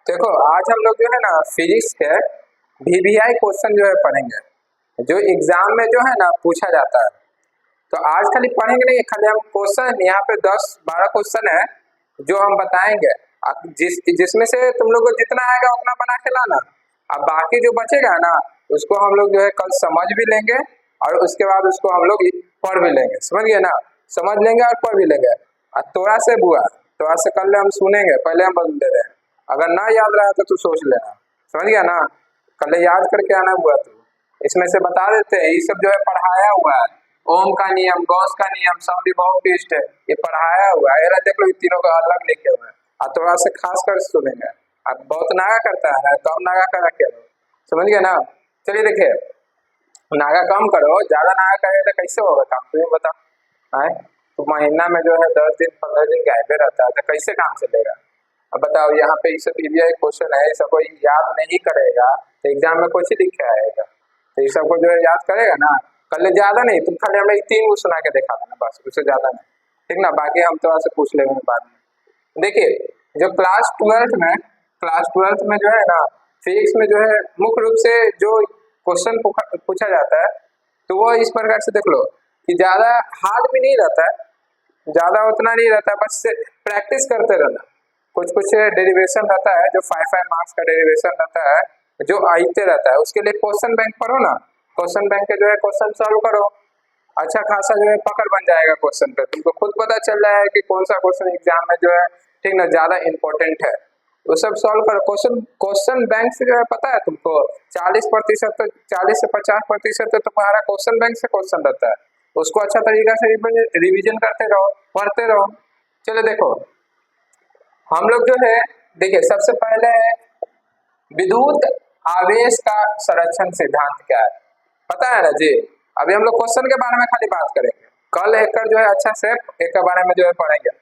देखो आज हम लोग जो है ना फिजिक्स के वीवीआई क्वेश्चन जो है पढ़ेंगे, जो एग्जाम में जो है ना पूछा जाता है। तो आज खाली पढ़ेंगे नहीं, खाली हम क्वेश्चन यहाँ पे 10-12 क्वेश्चन है जो हम बताएंगे। अब जिसमें से तुम लोग को जितना आएगा उतना बना के लाना। अब बाकी जो बचेगा ना उसको हम लोग जो है कल समझ भी लेंगे और उसके बाद उसको हम लोग पढ़ भी लेंगे। समझ गए ना, समझ लेंगे और पढ़ भी लेंगे। और थोड़ा से बुआ थोड़ा से कल हम सुनेंगे, पहले हम बदल दे रहे हैं। अगर ना याद रहा तो तू सोच लेना, समझ गया ना। कल याद करके आना हुआ तू, इसमें से बता देते हैं। ये सब जो है पढ़ाया हुआ है, ओम का नियम, गॉस का नियम, सम विभव टेस्ट है, ये पढ़ाया हुआ है। ये देख लो, तीनों का अलग लिखे हुए हैं। और थोड़ा से खास कर सुनेंगे। अब बहुत नागा करता है, कम नागा करा के समझ गया ना। चलिए देखिए, नागा कम करो, ज्यादा नागा करे तो कैसे होगा काम, तुम्हें बताओ। है तो महीना में जो है 10 दिन 15 दिन गायबे रहता है, तो कैसे काम चलेगा। अब बताओ, यहाँ पे ये सब वीवीआई क्वेश्चन है, ये सब कोई याद नहीं करेगा तो एग्जाम में कुछ लिखे आएगा। तो ये सबको जो है याद करेगा ना। कल ज्यादा नहीं, तुम खाली हमें 3 सुना के दिखा देना बस, उससे ज्यादा नहीं, ठीक ना। बाकी हम थोड़ा से पूछ लेंगे बाद में। देखिए, जो क्लास ट्वेल्थ में जो है ना फिजिक्स में जो है मुख्य रूप से जो क्वेश्चन पूछा जाता है, तो वो इस प्रकार से देख लो कि ज्यादा हार्ड भी नहीं रहता है, ज्यादा उतना नहीं रहता है, बस प्रैक्टिस करते रहना। कुछ डेरिवेशन रहता है, जो 5 मार्क्स का डेरिवेशन रहता है, जो आते रहता है। उसके लिए क्वेश्चन बैंक पढ़ो ना, क्वेश्चन बैंक के जो है क्वेश्चन सॉल्व करो। अच्छा खासा जो है पकड़ बन जाएगा क्वेश्चन पे, तुमको खुद पता चल रहा है कि कौन सा क्वेश्चन एग्जाम में जो है ठीक ना ज्यादा इंपॉर्टेंट है। वो सब सॉल्व करो। क्वेश्चन बैंक से जो है पता है तुमको 40% 40 से 50% तो तुम्हारा क्वेश्चन बैंक से क्वेश्चन रहता है। उसको अच्छा तरीका से रिविजन करते रहो, पढ़ते रहो। चलो देखो, हम लोग जो है देखिए, सबसे पहले है विद्युत आवेश का संरक्षण सिद्धांत क्या है, पता है ना जी। अभी हम लोग क्वेश्चन के बारे में खाली बात करेंगे, कल एक जो है अच्छा से एक के बारे में जो है पढ़ेंगे।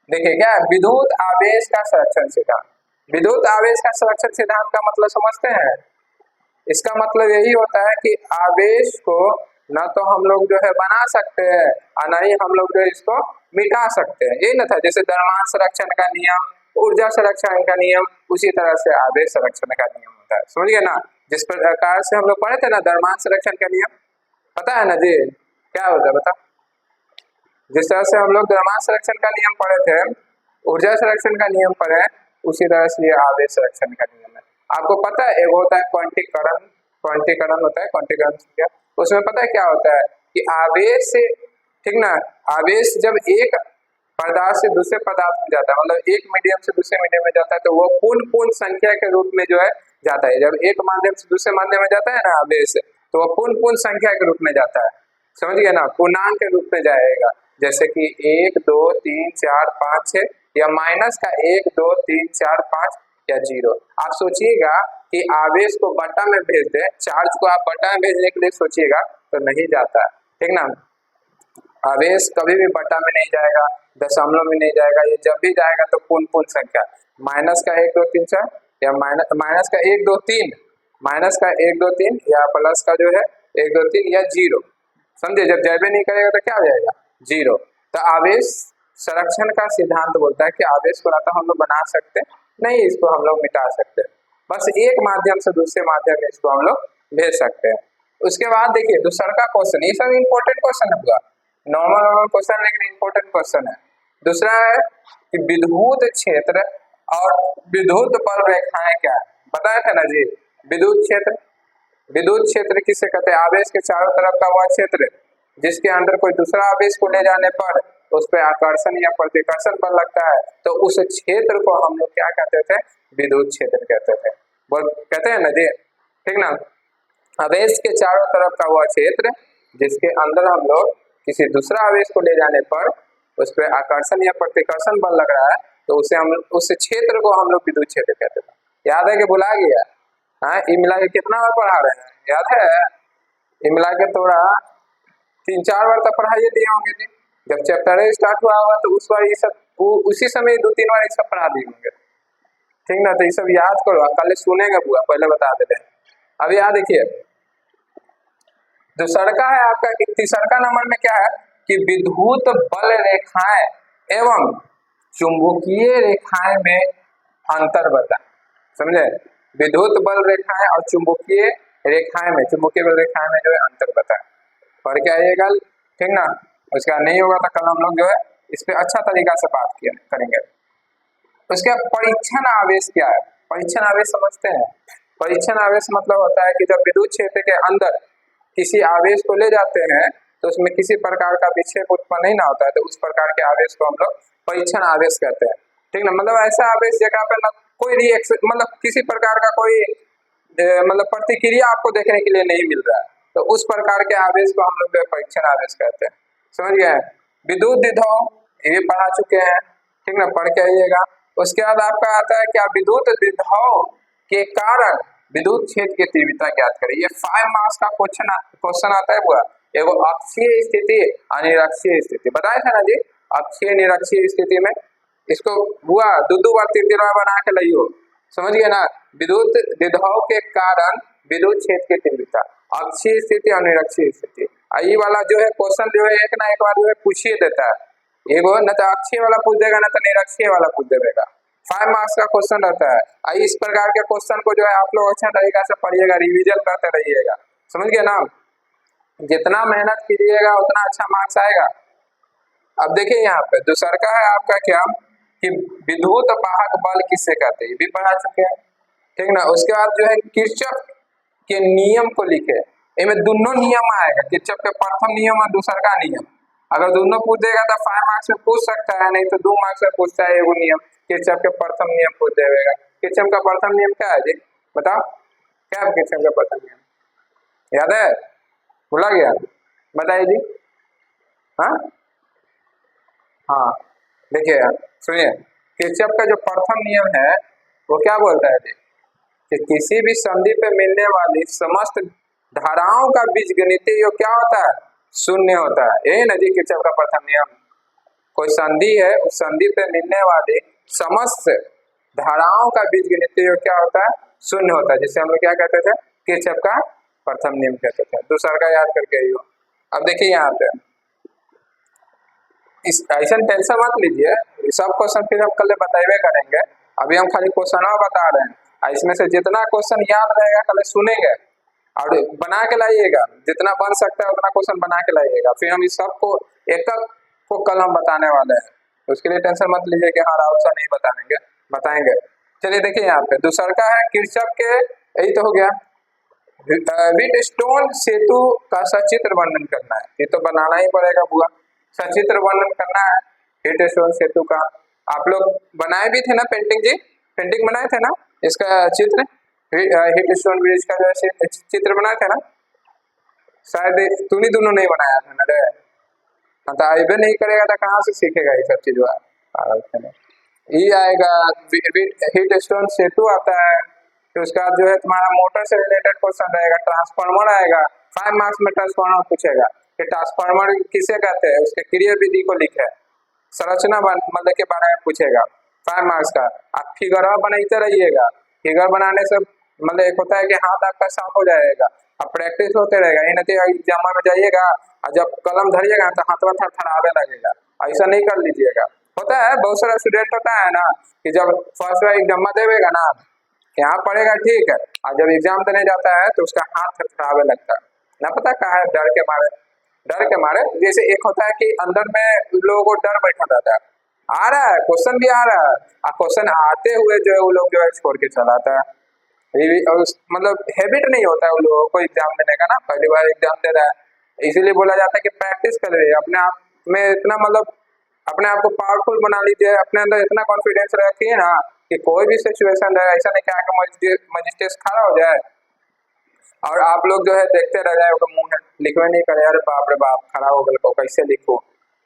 देखिए क्या है विद्युत आवेश का संरक्षण सिद्धांत। विद्युत आवेश का संरक्षण सिद्धांत का मतलब समझते हैं। इसका मतलब यही होता है कि आवेश को न तो हम लोग जो है बना सकते हैं और न ही हम लोग जो है इसको मिटा सकते हैं। यही ना था, जैसे द्रव्यमान संरक्षण का नियम, ऊर्जा संरक्षण का नियम, उसी तरह से आवेश संरक्षण का नियम होता है। समझ गए ना। जिस प्रकार से हम लोग पढ़े थे ना द्रव्यमान संरक्षण का नियम, पता है ना जी क्या होता है, बता। जिस तरह से हम लोग द्रव्यमान संरक्षण का नियम पढ़े थे, ऊर्जा संरक्षण का नियम पढ़े, उसी तरह से ये आवेश संरक्षण का नियम है। आपको पता है एक होता है क्वांटीकरण होता है। क्वांटीकरण क्या, उसमें पता है क्या होता है कि आवेश से ठीक ना, आवेश जब एक पदार्थ से दूसरे पदार्थ में जाता है, मतलब एक मीडियम से दूसरे मीडियम में जाता है, तो वो पूर्ण संख्या के रूप में जो है जाता है। जब एक माध्यम से दूसरे माध्यम में जाता है ना आवेश, तो वो पूर्ण संख्या के रूप में जाता है। समझ गए ना, पूर्णांक के रूप में जाएगा। जैसे कि 1 2 3 4 5 6, या माइनस का 1 2 3 4 5 या 0। आप सोचिएगा कि आवेश को बटा में भेज दे, चार्ज को आप बटा में भेजने के लिए सोचिएगा तो नहीं जाता है, ठीक ना। आवेश कभी भी बटा में नहीं जाएगा, दशमलव में नहीं जाएगा। ये जब भी जाएगा तो पूर्ण संख्या, माइनस का 1 2 3 4 या माइनस का 1 2 3, माइनस का 1 2 3 या प्लस का जो है 1 2 3 या 0। समझे, जब जैबे नहीं करेगा तो क्या हो जाएगा, 0। तो आवेश संरक्षण का सिद्धांत बोलता है कि आवेश को ना तो हम लोग बना सकते नहीं, इसको हम लोग मिटा सकते, बस एक माध्यम से दूसरे माध्यम में इसको हम लोग भेज सकते हैं। उसके बाद देखिए दूसरा का क्वेश्चन, ये सब इंपॉर्टेंट क्वेश्चन है पूरा, नॉर्मल क्वेश्चन लेकिन इंपॉर्टेंट क्वेश्चन है। दूसरा है कि विद्युत क्षेत्र और विद्युत बल रेखाएं क्या है, बताया था ना जी। विद्युत क्षेत्र किसे कहते हैं, आवेश के चारों तरफ का वह क्षेत्र जिसके अंदर कोई दूसरा आवेश को ले जाने पर उस पर आकर्षण या प्रतिकर्षण बल लगता है, तो उस क्षेत्र को हम लोग क्या कहते थे, विद्युत क्षेत्र कहते थे। बोल कहते हैं ना जी, ठीक ना। आवेश के चारों तरफ का वह क्षेत्र जिसके अंदर हम लोग किसी दूसरा आवेश को ले जाने पर उस पर आकर्षण या प्रतिकर्षण बल लग रहा है, तो उसे हम उस क्षेत्र को हम लोग विद्युत क्षेत्र कहते थे। याद है कि भुला गया। हाँ, ये मिला के कितना बार पढ़ा रहे हैं, याद है। ये मिला के थोड़ा 3-4 बार तक पढ़ाइए दिए होंगे जी। जब चैप्टर स्टार्ट हुआ होगा तो उस बार ये सब उसी समय 2-3 बार ये सब पढ़ा दिए होंगे, ठीक ना। तो ये सब याद करो, कल सुनेगा बुआ, पहले बता देते हैं। अब याद देखिए, दूसरा का है आपका, तीसरा नंबर में क्या है कि विद्युत बल रेखाएं एवं चुंबकीय रेखाएं में अंतर बता। समझे। विद्युत बल रेखाएं और चुंबकीय रेखाएं में, चुंबकीय बल रेखाएं में जो है अंतर बताए, पढ़ के आइएगा, ठीक ना। उसका नहीं होगा तो कल हम लोग जो है इस पे अच्छा तरीका से बात किया करेंगे। उसके बाद परीक्षण आवेश क्या है? परीक्षण आवेश समझते हैं? परीक्षण आवेश मतलब होता है कि जब विद्युत क्षेत्र के अंदर किसी आवेश को ले जाते हैं तो उसमें किसी प्रकार का विक्षेप उत्पन्न नहीं ना होता है, तो उस प्रकार के आवेश को हम लोग परीक्षण आवेश कहते हैं, ठीक ना। मतलब ऐसा आवेश जगह पे ना कोई रिएक्शन, मतलब किसी प्रकार का कोई मतलब प्रतिक्रिया आपको देखने के लिए नहीं मिल रहा है, तो उस प्रकार के आवेश को हम लोग परीक्षण आवेश कहते हैं, समझ गए। विद्युत विभव ये पढ़ा चुके हैं, ठीक ना, पढ़ के आइएगा। उसके बाद आपका आता है क्या, विद्युत विभव के कारण विद्युत क्षेत्र की तीव्रता ज्ञात करें। ये 5 मार्क्स का क्वेश्चन आता है बुआ। एगो अक्षीय स्थिति, अनिरक्षीय स्थिति बताया था ना जी। अक्षीय निरक्षीय स्थिति में इसको बुआ दो बार 3 बार बना के लाइयो, समझ गए ना। विद्युत विभव के कारण विद्युत क्षेत्र की तीव्रता, अक्षीय स्थिति और निरक्षीय स्थिति। ये वाला जो है क्वेश्चन जो है एक ना एक बार जो है पूछिए देता है। एगो न तो अक्षीय वाला पूछ देगा ना तो निरक्षीय वाला पूछ देगा। 5 मार्क्स का क्वेश्चन रहता है। इस प्रकार के क्वेश्चन को जो है आप लोग अच्छा तरीका से पढ़िएगा, रिवीजन करते रहिएगा, समझ गए ना। जितना मेहनत कीजिएगा उतना अच्छा मार्क्स आएगा। अब देखिए यहाँ पे दूसरा का है आपका क्या कि विद्युत वाहक बल किससे कहते हैं, ये भी पढ़ा चुके हैं, ठीक ना। उसके बाद जो है किरचॉफ के नियम को लिखे, इनमें दोनों नियम आएगा, किरचॉफ के प्रथम नियम और दूसरा का नियम। अगर दोनों पूछ देगा तो 5 मार्क्स में पूछ सकता है, नहीं तो 2 मार्क्स में पूछता है एगो नियम, किरचॉफ के प्रथम नियम पूछ देगा। किरचॉफ का प्रथम नियम क्या है जी, बताओ क्या है किरचॉफ का प्रथम नियम, याद है, भुला गया, बताइए जी। हाँ हाँ, देखिए सुनिए, किरचॉफ का जो प्रथम नियम है वो क्या बोलता है जी कि किसी भी संधि पे मिलने वाली समस्त धाराओं का बीजगणितीय योग क्या होता है, शून्य होता है। यही ना जी किरचॉफ का प्रथम नियम। कोई संधि है, उस संधि पे मिलने वाली समस्त धाराओं का बीजगणितीय योग क्या होता है, शून्य होता है, जिसे हम लोग क्या कहते थे, किरचॉफ का प्रथम नियम कहते थे। दूसरा का याद करके आइयो। अब देखिए यहाँ पे इस ऐसा टेंशन मत लीजिए, सब क्वेश्चन फिर हम कल बताइए करेंगे, अभी हम खाली क्वेश्चन बता रहे हैं। इसमें से जितना क्वेश्चन याद रहेगा कल सुनेंगे और बना के लाइएगा, जितना बन सकता है उतना क्वेश्चन बना के लाइएगा, फिर हम इस सबको एक को कल हम बताने वाले हैं। उसके लिए टेंशन मत लीजिए कि हाँ राहुल सर नहीं बताएंगे, बताएंगे। चलिए देखिए यहाँ पे दूसरा का है किरचॉफ के, यही तो हो गया, व्हीटस्टोन सेतु का सचित्र वर्णन करना है, ये तो बनाना ही पड़ेगा बुआ, सचित्र वर्णन करना है व्हीटस्टोन सेतु का। आप लोग बनाए भी थे ना पेंटिंग जी, पेंटिंग बनाए थे ना, इसका चित्र व्हीटस्टोन ब्रिज का जो है चित्र बनाए थे ना, शायद तूने दोनों नहीं बनाया था ना रे, तो आइबे नहीं करेगा तो कहाँ से सीखेगा ये सब चीज। ये आएगा व्हीटस्टोन सेतु आता है, तो उसका जो है तुम्हारा मोटर से रिलेटेड क्वेश्चन रहेगा, ट्रांसफार्मर आएगा, 5 मार्क्स में ट्रांसफार्मर पूछेगा कि ट्रांसफार्मर किसे कहते हैं, उसके क्रिया विधि को लिखे, संरचना मतलब के बारे में पूछेगा 5 मार्क्स का। आप फिगर बनाते रहिएगा, फिगर बनाने से मतलब एक होता है कि हाथ आपका साफ हो जाएगा, अब प्रैक्टिस होते रहेगा, ये नहीं एग्जाम में जाइएगा और जब कलम धरिएगा तो हाथ में थरथरावे लगेगा, ऐसा नहीं कर लीजिएगा। होता है बहुत सारा स्टूडेंट होता है ना कि जब फर्स्ट बार एग्जाम देगा ना, यहाँ पढ़ेगा ठीक है, और जब एग्जाम देने जाता है तो उसका हाथ थरथरावे लगता है, ना पता कहा है, डर के मारे, डर के मारे। जैसे एक होता है कि अंदर में लोगों को डर बैठा रहता है, आ रहा है क्वेश्चन भी आ रहा है, और क्वेश्चन आते हुए जो है वो लोग जो है छोड़ के चलाता है, मतलब हैबिट नहीं होता है उन लोगों को एग्जाम देने का ना, पहली बार एग्जाम दे रहा है, इसीलिए बोला जाता है कि प्रैक्टिस करिए, अपने आप में इतना मतलब अपने आप को पावरफुल बना लीजिए, अपने अंदर इतना कॉन्फिडेंस रखिए ना कि कोई भी सिचुएशन रहे, ऐसा नहीं क्या मजिस्ट्रेट खड़ा हो जाए और आप लोग जो है देखते रह जाए, मुंह है लिखवे नहीं करे, अरे बाप रे बाप खड़ा हो गए कैसे लिखो,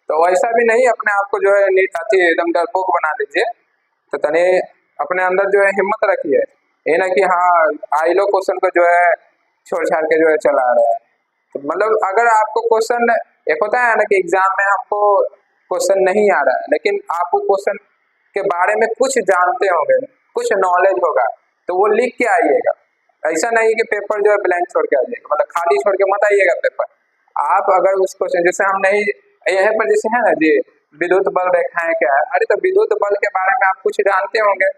तो वैसा भी नहीं, अपने आप को जो है नीट आती है एकदम डरपोक बना लीजिए। तो तने अपने अंदर जो है हिम्मत रखिए, ये ना कि हाँ आई लो क्वेश्चन को जो है छोड़ छाड़ के जो है चला रहा है। तो मतलब अगर आपको क्वेश्चन, एक होता है ना कि एग्जाम में हमको क्वेश्चन नहीं आ रहा है, लेकिन आपको क्वेश्चन के बारे में कुछ जानते होंगे, कुछ नॉलेज होगा, तो वो लिख के आइएगा, ऐसा नहीं कि पेपर जो है ब्लैंक छोड़ के आइएगा, मतलब खाली छोड़ के मत आइएगा पेपर। आप अगर उस क्वेश्चन जैसे हम नहीं यहाँ पर जैसे है ना जी विद्युत बल रेखाएं क्या है, अरे तो विद्युत बल के बारे में आप कुछ जानते होंगे,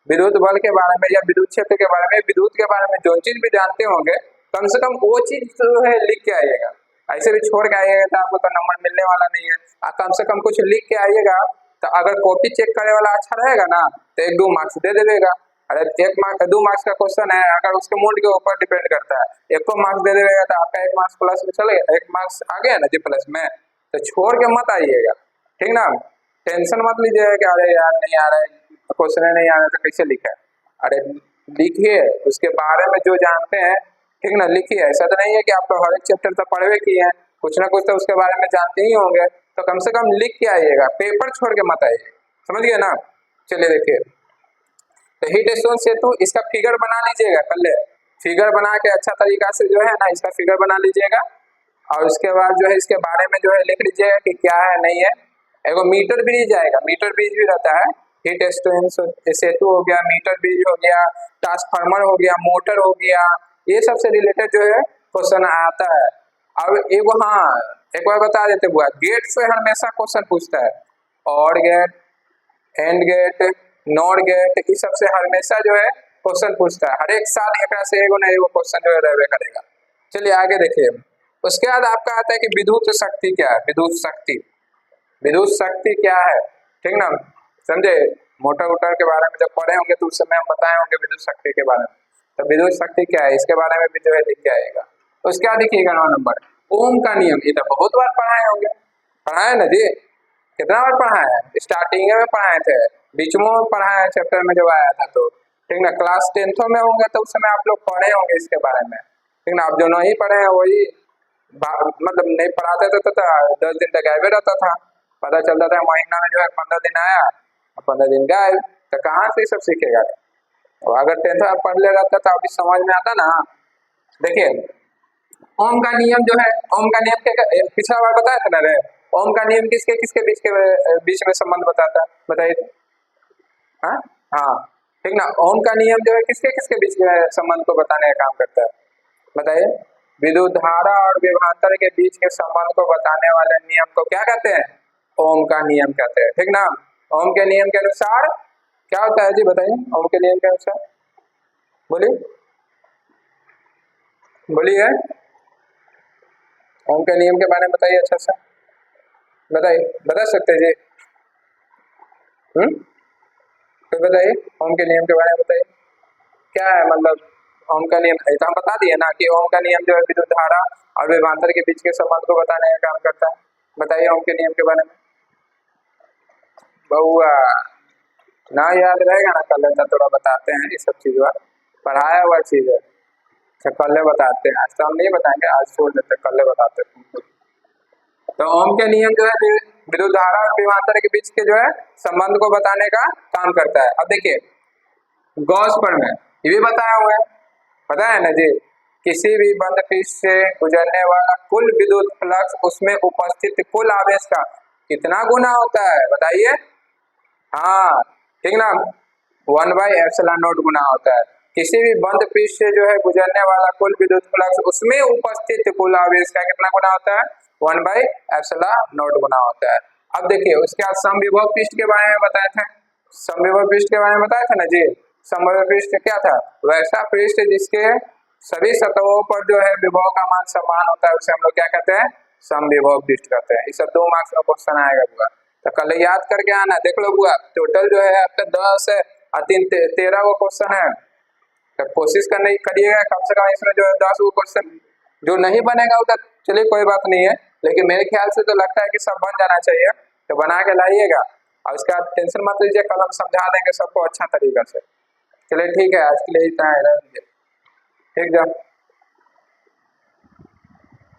विद्युत बल के बारे में या विद्युत क्षेत्र के बारे में, विद्युत के बारे में जो चीज भी जानते होंगे कम से कम वो चीज जो है लिख के आइएगा। ऐसे भी छोड़ के आइएगा तो आपको तो नंबर मिलने वाला नहीं है। कम से कम कुछ लिख के आइएगा, तो अगर कॉपी चेक करे वाला अच्छा रहेगा ना तो 1-2 मार्क्स दे देगा। अरे 2 मार्क्स का क्वेश्चन है, अगर उसके मूड के ऊपर डिपेंड करता है, 1 मार्क्स दे देगा तो आपका 1 मार्क्स प्लस में चलेगा, 1 मार्क्स आ गया ना जी प्लस में। तो छोड़ के मत आइएगा, ठीक ना। टेंशन मत लीजिएगा कि अरे यार नहीं आ रहा है, क्वेश्चन नहीं आ रहा तो कैसे लिखा है। अरे लिखिए, उसके बारे में जो जानते हैं, ठीक ना, लिखिए। ऐसा तो नहीं है कि आप तो हर एक चैप्टर तो पढ़वे किए हैं, कुछ ना कुछ तो उसके बारे में जानते ही होंगे, तो कम से कम लिख के आइएगा, पेपर छोड़ के मत आइए, समझ गए ना। चलिए देखिए, तो हीट स्टोन सेतु इसका फिगर बना लीजिएगा, पहले फिगर बना के अच्छा तरीका से जो है ना इसका फिगर बना लीजिएगा, और उसके बाद जो है इसके बारे में जो है लिख लीजिएगा कि क्या है नहीं है। एगो मीटर ब्रिज आएगा, मीटर ब्रिज भी रहता है, हीट स्टोन सेतु हो गया, मीटर ब्रिज हो गया, ट्रांसफार्मर हो गया, मोटर हो गया, ये सबसे रिलेटेड जो है क्वेश्चन आता है। अब एगो हाँ एक बार बता देते बुआ, गेट से हमेशा क्वेश्चन पूछता है, or gate, and gate, not gate, इस सबसे हमेशा जो है क्वेश्चन पूछता है, हर एक साल एक से एगो ना एगो क्वेश्चन जो है रहबे करेगा। चलिए आगे देखिए, उसके बाद आपका आता है कि विद्युत शक्ति क्या है। विद्युत शक्ति, विद्युत शक्ति क्या है, ठीक ना, समझे। मोटर वोटर के बारे में जब पढ़े होंगे तो उस समय हम बताए होंगे विद्युत शक्ति के बारे में। तो विद्युत शक्ति क्या है इसके बारे में भी जो है लिख के आएगा। उसके बाद देखिएगा 9 नंबर, ओम का नियम। ये तो बहुत बार पढ़ाए होंगे, पढ़ाए ना जी, कितना बार पढ़ाए हैं, स्टार्टिंग में पढ़ाए थे, बीच में पढ़ाए हैं चैप्टर में जब आया था तो, ठीक ना। क्लास 10th में होंगे तो उस समय आप लोग पढ़े होंगे इसके बारे में, ठीक ना। आप जो नहीं पढ़े हैं वही मतलब नहीं पढ़ाते थे तो 10 दिन तक गायब रहता था, पता चलता था महीना में जो है 15 दिन आया, 15 दिन गायब, तो कहाँ से सब सीखेगा। और अगर 10th में पढ़ ले रहता था अभी समझ में आता ना। देखिए ओम का नियम जो है, ओम का नियम के पिछला बार बताया था ना रे, ओम का नियम किसके किसके बीच में संबंध बताता है, बताइए तो। हाँ हाँ, ठीक ना। ओम का नियम जो है किसके किसके बीच में संबंध को बताने का काम करता है, बताइए। विद्युत धारा और विभवांतर के बीच के संबंध को बताने वाले नियम को क्या कहते हैं, ओम का नियम कहते हैं, ठीक ना। ओम के नियम के अनुसार क्या होता है जी, बताइए। ओम के नियम के अनुसार बोलिए बोलिए, ओम के नियम के बारे में बताइए अच्छा सा, बताइए, बता सकते हैं जी। तो बताइए ओम के नियम के बारे में बताइए, क्या है मतलब ओम का नियम। तो हम बता दिए ना कि ओम का नियम जो है विद्युत धारा और विभवांतर के बीच के संबंध को बताने का काम करता है। बताइए ओम के नियम के बारे में। बहुआ ना याद रहेगा ना, कल तो थोड़ा बताते हैं ये सब चीज, पढ़ाया हुआ चीज है। अच्छा कल बताते हैं, आज तो हम नहीं बताएंगे, आज छोड़ देते, कल बताते हैं। तो ओम के नियम जो है विद्युत धारा और विभवांतर के बीच के जो है संबंध को बताने का काम करता है। अब देखिए गॉस प्रमेय ये भी बताया हुआ है, पता है ना जी। किसी भी बंद पृष्ठ से गुजरने वाला कुल विद्युत फ्लक्स उसमें उपस्थित कुल आवेश का कितना गुना होता है, बताइए। हाँ ठीक ना, 1/ε0 गुना होता है। किसी भी बंद पृष्ठ से जो है गुजरने वाला कुल विद्युत फ्लक्स उसमें उपस्थित कुल आवेश का कितना गुना होता है, 1/ε0 गुना होता है। अब देखिए उसके बाद समविभव पृष्ठ के बारे में बताए थे, समविभव पृष्ठ के बारे में बताया था ना जी। समविभव पृष्ठ क्या था, वैसा पृष्ठ जिसके सभी सतहों पर जो है विभव का मान समान होता है, उसे हम लोग क्या कहते हैं, समविभव पृष्ठ कहते हैं। ये सब 2 मार्क्स का क्वेश्चन आएगा बुआ, तो कल याद करके आना। देख लो बुआ टोटल जो है आपका 10 है और 3 13 वो क्वेश्चन है, तो कोशिश करने करिएगा कम से कम इसमें जो है 10 वो क्वेश्चन। जो नहीं बनेगा उधर चलिए कोई बात नहीं है, लेकिन मेरे ख्याल से तो लगता है कि सब बन जाना चाहिए, तो बना के लाइएगा। और उसके बाद टेंशन मत लीजिए, कल हम समझा देंगे सबको अच्छा तरीका से। चलिए ठीक है, आज के लिए इतना है, ठीक है।